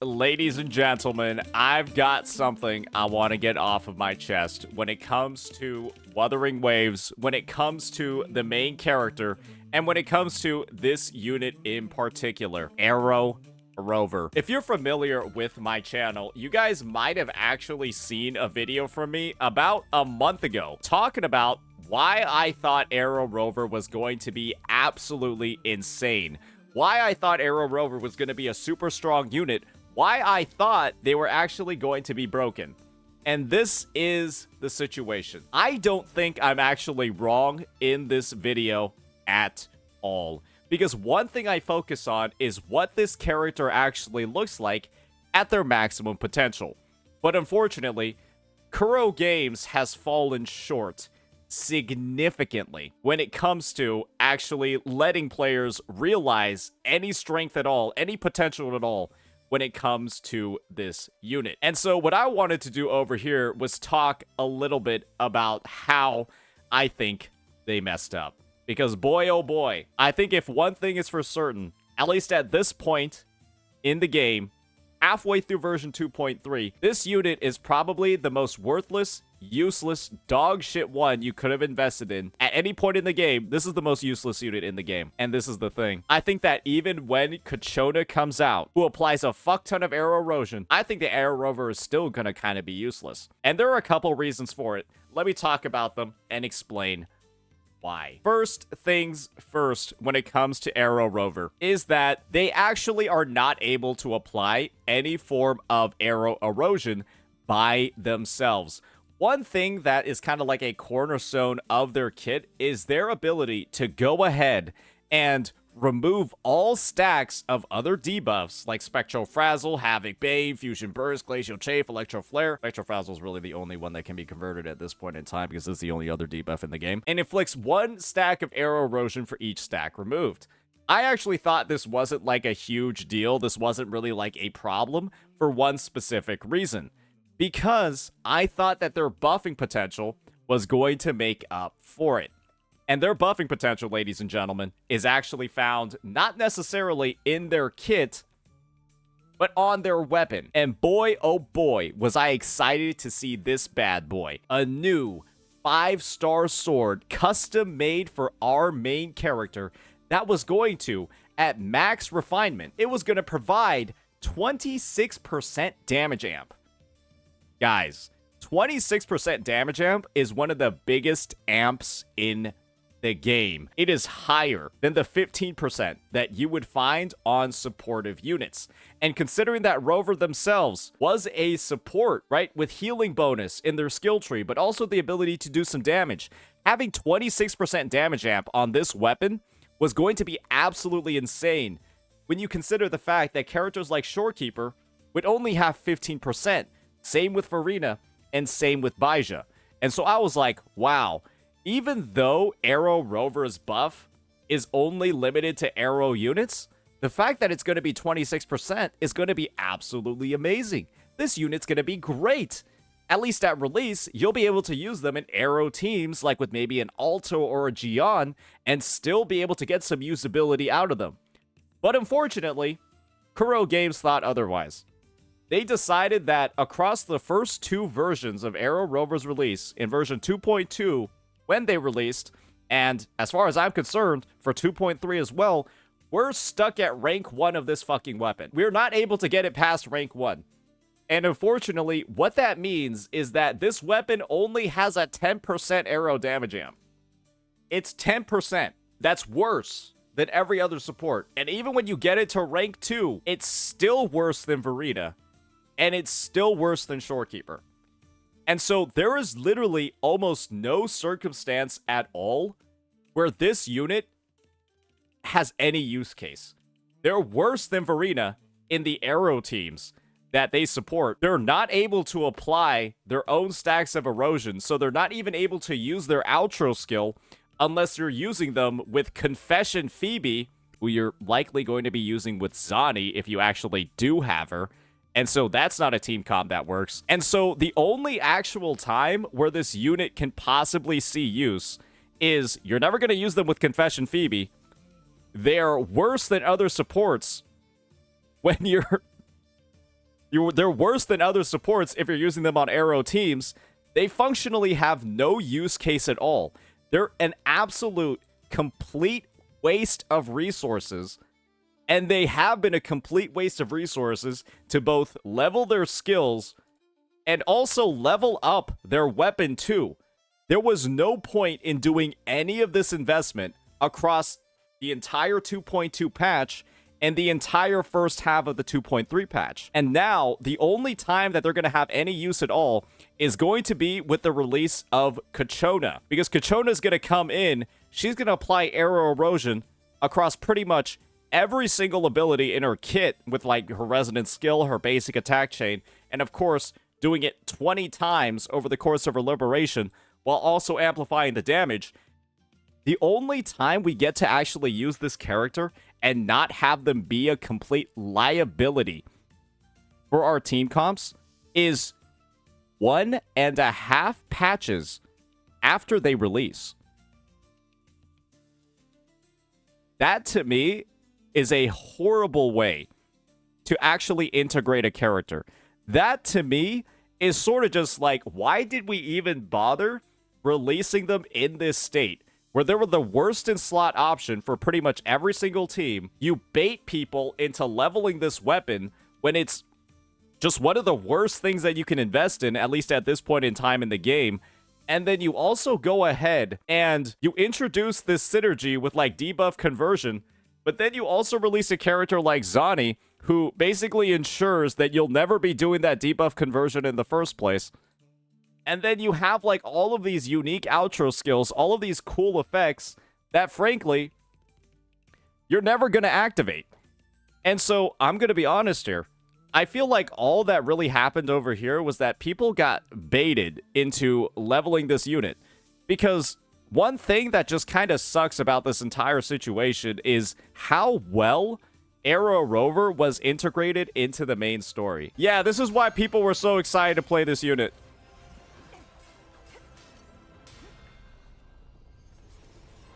Ladies and gentlemen, I've got something I want to get off of my chest when it comes to Wuthering Waves, when it comes to the main character, and when it comes to this unit in particular, Aero Rover. If you're familiar with my channel, you guys might have actually seen a video from me about a month ago talking about why I thought Aero Rover was going to be absolutely insane, why I thought Aero Rover was going to be a super strong unit, why I thought they were actually going to be broken. And this is the situation. I don't think I'm actually wrong in this video at all. Because one thing I focus on is what this character actually looks like at their maximum potential. But unfortunately, Kuro Games has fallen short significantly when it comes to actually letting players realize any strength at all, any potential at all, when it comes to this unit. And so what I wanted to do over here was talk a little bit about how I think they messed up. Because boy, oh boy, I think if one thing is for certain, at least at this point in the game, halfway through version 2.3, this unit is probably the most worthless, useless, dog shit one you could have invested in. At any point in the game, this is the most useless unit in the game. And this is the thing. I think that even when Kachona comes out, who applies a fuck ton of aero erosion, I think the Aero Rover is still gonna kind of be useless. And there are a couple reasons for it. Let me talk about them and explain why. First things first, when it comes to Aero Rover, is that they actually are not able to apply any form of aero erosion by themselves. One thing that is kind of like a cornerstone of their kit is their ability to go ahead and remove all stacks of other debuffs like Spectral Frazzle, Havoc Bane, Fusion Burst, Glacial Chafe, Electro Flare. Spectral Frazzle is really the only one that can be converted at this point in time because it's the only other debuff in the game. And inflicts one stack of aero erosion for each stack removed. I actually thought this wasn't like a huge deal. This wasn't really like a problem for one specific reason. Because I thought that their buffing potential was going to make up for it. And their buffing potential, ladies and gentlemen, is actually found not necessarily in their kit, but on their weapon. And boy, oh boy, was I excited to see this bad boy. A new 5-star sword, custom made for our main character, that was going to, at max refinement, it was going to provide 26% damage amp. Guys, 26% damage amp is one of the biggest amps in the game. It is higher than the 15% that you would find on supportive units. And considering that Rover themselves was a support, right, with healing bonus in their skill tree, but also the ability to do some damage, having 26% damage amp on this weapon was going to be absolutely insane when you consider the fact that characters like Shorekeeper would only have 15%. Same with Farina, and same with Baija. And so I was like, wow, even though Aero Rover's buff is only limited to aero units, the fact that it's going to be 26% is going to be absolutely amazing. This unit's going to be great. At least at release, you'll be able to use them in aero teams, like with maybe an Alto or a Gion, and still be able to get some usability out of them. But unfortunately, Kuro Games thought otherwise. They decided that across the first two versions of Aero Rover's release, in version 2.2, when they released, and as far as I'm concerned, for 2.3 as well, we're stuck at rank 1 of this fucking weapon. We're not able to get it past rank 1. And unfortunately, what that means is that this weapon only has a 10% aero damage amp. It's 10%. That's worse than every other support. And even when you get it to rank 2, it's still worse than Verita. And it's still worse than Shorekeeper. And so there is literally almost no circumstance at all where this unit has any use case. They're worse than Verina in the aero teams that they support. They're not able to apply their own stacks of erosion, so they're not even able to use their outro skill unless you're using them with Confession Phoebe, who you're likely going to be using with Zani if you actually do have her. And so that's not a team comp that works. And so the only actual time where this unit can possibly see use is you're never going to use them with Confession Phoebe. They're worse than other supports when you're They're worse than other supports if you're using them on Aero teams. They functionally have no use case at all. They're an absolute complete waste of resources. And they have been a complete waste of resources to both level their skills and also level up their weapon too. There was no point in doing any of this investment across the entire 2.2 patch and the entire first half of the 2.3 patch. And now, the only time that they're going to have any use at all is going to be with the release of Kachona. Because Kachona is going to come in, she's going to apply Aero Erosion across pretty much every single ability in her kit with like her resonant skill, her basic attack chain, and of course, doing it 20 times over the course of her liberation, while also amplifying the damage. The only time we get to actually use this character and not have them be a complete liability for our team comps is 1.5 patches after they release. That, to me, is a horrible way to actually integrate a character. That, to me, is sort of just like, why did we even bother releasing them in this state? Where they were the worst in slot option for pretty much every single team. You bait people into leveling this weapon when it's just one of the worst things that you can invest in, at least at this point in time in the game. And then you also go ahead and you introduce this synergy with like debuff conversion, but then you also release a character like Zani, who basically ensures that you'll never be doing that debuff conversion in the first place. And then you have like all of these unique outro skills, all of these cool effects that frankly, you're never going to activate. And so I'm going to be honest here. I feel like all that really happened over here was that people got baited into leveling this unit. Because one thing that just kind of sucks about this entire situation is how well Aero Rover was integrated into the main story. Yeah, this is why people were so excited to play this unit.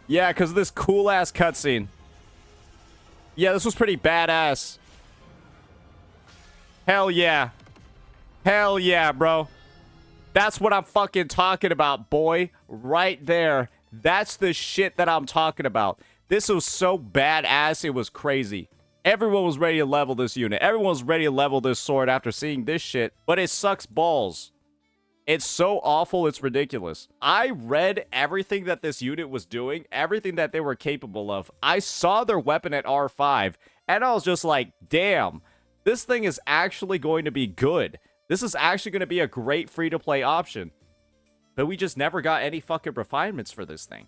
Yeah, because of this cool-ass cutscene. Yeah, this was pretty badass. Hell yeah. Hell yeah, bro. That's what I'm fucking talking about, boy. Right there. That's the shit that I'm talking about. This was so badass, it was crazy. Everyone was ready to level this unit. Everyone was ready to level this sword after seeing this shit. But it sucks balls. It's so awful, it's ridiculous. I read everything that this unit was doing, everything that they were capable of. I saw their weapon at R5, and I was just like, damn, this thing is actually going to be good. This is actually going to be a great free-to-play option. But we just never got any fucking refinements for this thing.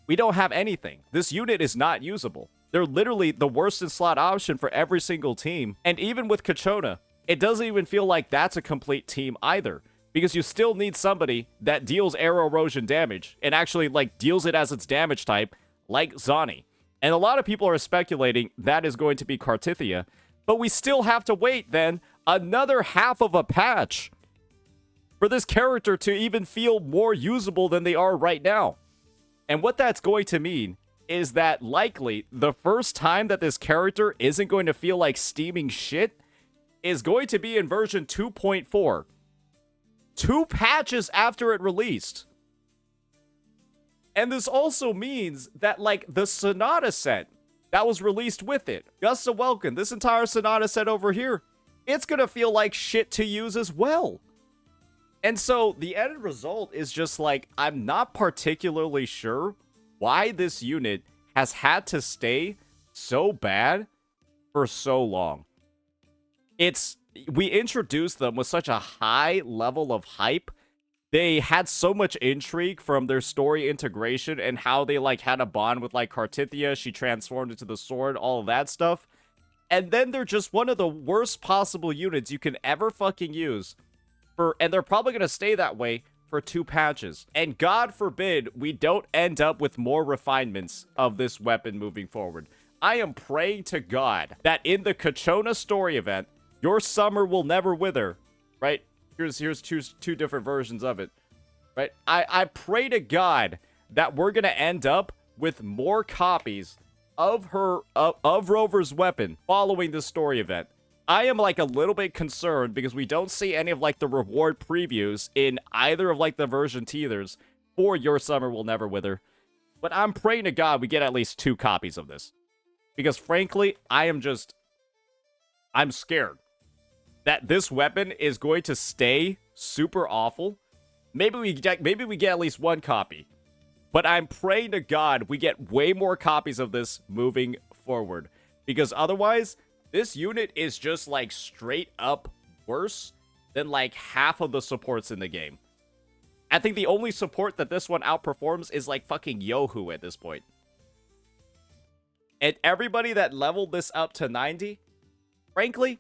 We don't have anything. This unit is not usable. They're literally the worst in slot option for every single team. And even with Kachona, it doesn't even feel like that's a complete team either. Because you still need somebody that deals Aero Erosion damage and actually like deals it as its damage type, like Zani. And a lot of people are speculating that is going to be Kartithia. But we still have to wait then another half of a patch for this character to even feel more usable than they are right now. And what that's going to mean is that likely the first time that this character isn't going to feel like steaming shit is going to be in version 2.4. 2 patches after it released. And this also means that, like, the Sonata set that was released with it, Gust of Welkin, this entire Sonata set over here, it's gonna feel like shit to use as well. And so the end result is just like, I'm not particularly sure why this unit has had to stay so bad for so long. We introduced them with such a high level of hype. They had so much intrigue from their story integration and how they like had a bond with like Kartithia. She transformed into the sword, all of that stuff. And then they're just one of the worst possible units you can ever fucking use. And they're probably going to stay that way for 2 patches. And God forbid we don't end up with more refinements of this weapon moving forward. I am praying to God that in the Kachona story event, your summer will never wither, right? Here's two different versions of it, right? I pray to God that we're gonna end up with more copies of Rover's weapon following the story event. I am like a little bit concerned because we don't see any of like the reward previews in either of like the version teasers for Your Summer Will Never Wither. But I'm praying to God we get at least 2 copies of this. Because frankly, I'm scared that this weapon is going to stay super awful. Maybe we get at least 1 copy. But I'm praying to God we get way more copies of this moving forward. Because otherwise, this unit is just like straight up worse than like half of the supports in the game. I think the only support that this one outperforms is like fucking Yohu at this point. And everybody that leveled this up to 90, frankly,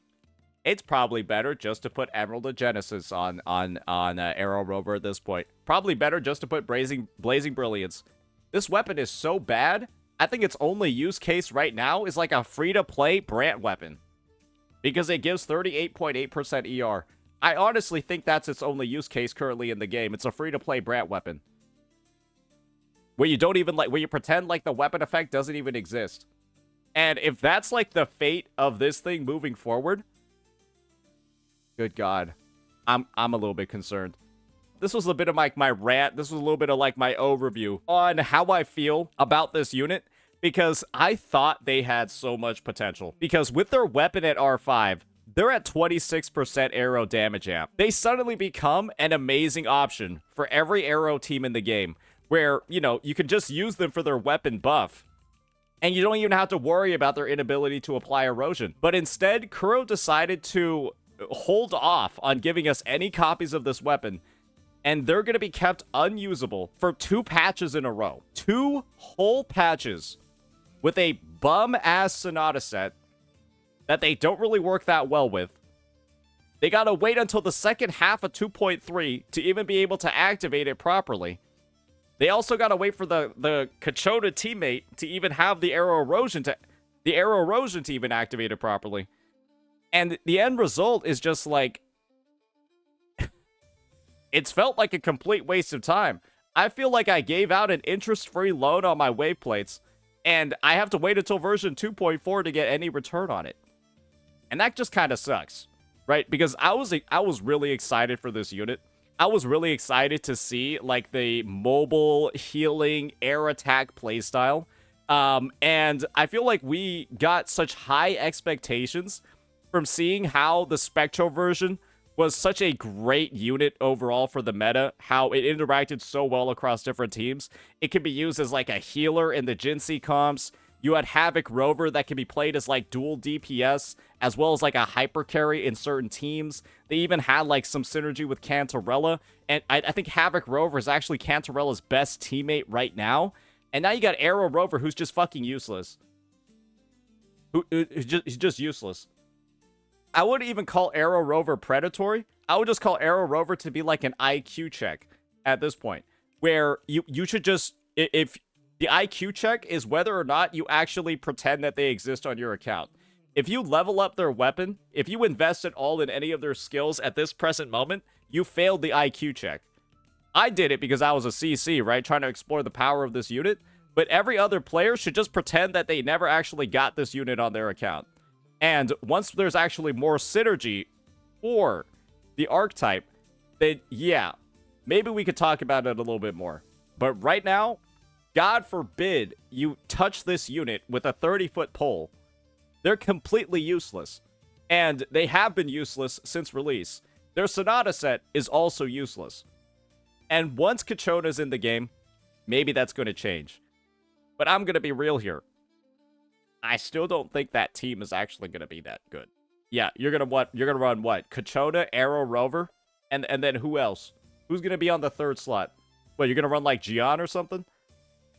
it's probably better just to put Emerald of Genesis on Aero Rover at this point. Probably better just to put Blazing Brilliance. This weapon is so bad, I think its only use case right now is like a free-to-play Brant weapon. Because it gives 38.8% ER. I honestly think that's its only use case currently in the game. It's a free-to-play Brant weapon. Where you don't even where you pretend like the weapon effect doesn't even exist. And if that's like the fate of this thing moving forward, good God, I'm a little bit concerned. This was a bit of like my rant. This was a little bit of like my overview on how I feel about this unit, because I thought they had so much potential. Because with their weapon at R5, they're at 26% arrow damage amp. They suddenly become an amazing option for every arrow team in the game, where, you know, you can just use them for their weapon buff. And you don't even have to worry about their inability to apply erosion. But instead, Kuro decided to hold off on giving us any copies of this weapon. And they're going to be kept unusable for 2 patches in a row. 2 whole patches with a bum-ass Sonata set that they don't really work that well with. They got to wait until the second half of 2.3 to even be able to activate it properly. They also got to wait for the Kachota teammate to even have the Aero Erosion to even activate it properly. And the end result is just like, it's felt like a complete waste of time. I feel like I gave out an interest-free loan on my wave plates, and I have to wait until version 2.4 to get any return on it. And that just kind of sucks, right? Because I was really excited for this unit. I was really excited to see like the mobile healing air attack playstyle. And I feel like we got such high expectations from seeing how the Spectro version was such a great unit overall for the meta, how it interacted so well across different teams. It can be used as like a healer in the Jinsei comps. You had Havoc Rover that can be played as like dual DPS, as well as like a hyper carry in certain teams. They even had like some synergy with Cantarella, and I think Havoc Rover is actually Cantarella's best teammate right now. And now you got Aero Rover, who's just fucking useless. He's just useless. I wouldn't even call Aero Rover predatory. I would just call Aero Rover to be like an IQ check at this point, where you should just, if the IQ check is whether or not you actually pretend that they exist on your account. If you level up their weapon, if you invest it all in any of their skills at this present moment, you failed the IQ check. I did it because I was a CC, right? Trying to explore the power of this unit. But every other player should just pretend that they never actually got this unit on their account. And once there's actually more synergy for the archetype, then yeah, maybe we could talk about it a little bit more. But right now, God forbid you touch this unit with a 30-foot pole. They're completely useless. And they have been useless since release. Their Sonata set is also useless. And once Kachona's in the game, maybe that's going to change. But I'm going to be real here. I still don't think that team is actually going to be that good. Yeah, you're going to run what? Kachona, Aero Rover, and then who else? Who's going to be on the 3rd slot? What, you're going to run like Gian or something?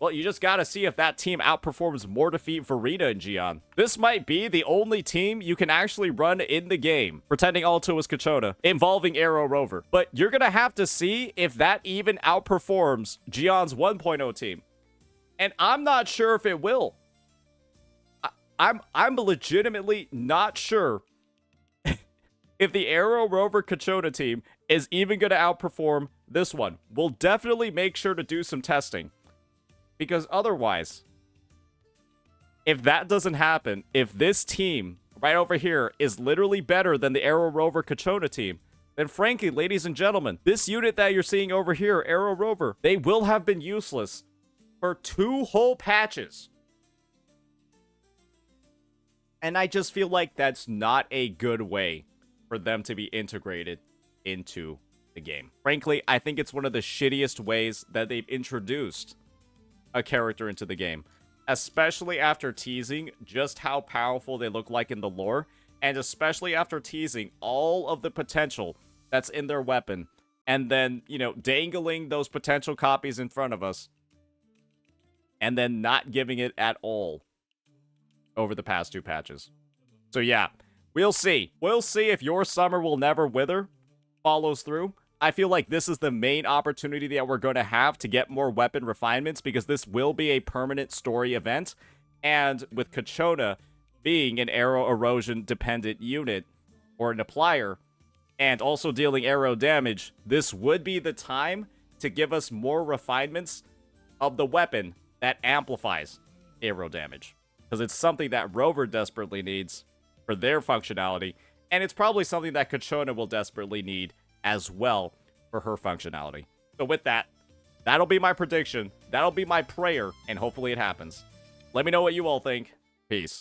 Well, you just got to see if that team outperforms Mortifeat, Verita, and Gian. This might be the only team you can actually run in the game, pretending Alto is Kachona, involving Aero Rover. But you're going to have to see if that even outperforms Gian's 1.0 team. And I'm not sure if it will. I'm legitimately not sure if the Aero Rover Kachona team is even going to outperform this one. We'll definitely make sure to do some testing. Because otherwise, if that doesn't happen, if this team right over here is literally better than the Aero Rover Kachona team, then frankly, ladies and gentlemen, this unit that you're seeing over here, Aero Rover, they will have been useless for 2 whole patches. And I just feel like that's not a good way for them to be integrated into the game. Frankly, I think it's one of the shittiest ways that they've introduced a character into the game, especially after teasing just how powerful they look like in the lore, and especially after teasing all of the potential that's in their weapon, and then, you know, dangling those potential copies in front of us, and then not giving it at all over the past 2 patches. So yeah, we'll see. We'll see if Your Summer Will Never Wither follows through. I feel like this is the main opportunity that we're going to have to get more weapon refinements, because this will be a permanent story event. And with Kachona being an arrow erosion dependent unit, or an applier, and also dealing arrow damage, this would be the time to give us more refinements of the weapon that amplifies arrow damage. Because it's something that Rover desperately needs for their functionality, and it's probably something that Kachona will desperately need as well for her functionality. So with that, that'll be my prediction, that'll be my prayer, and hopefully it happens. Let me know what you all think. Peace.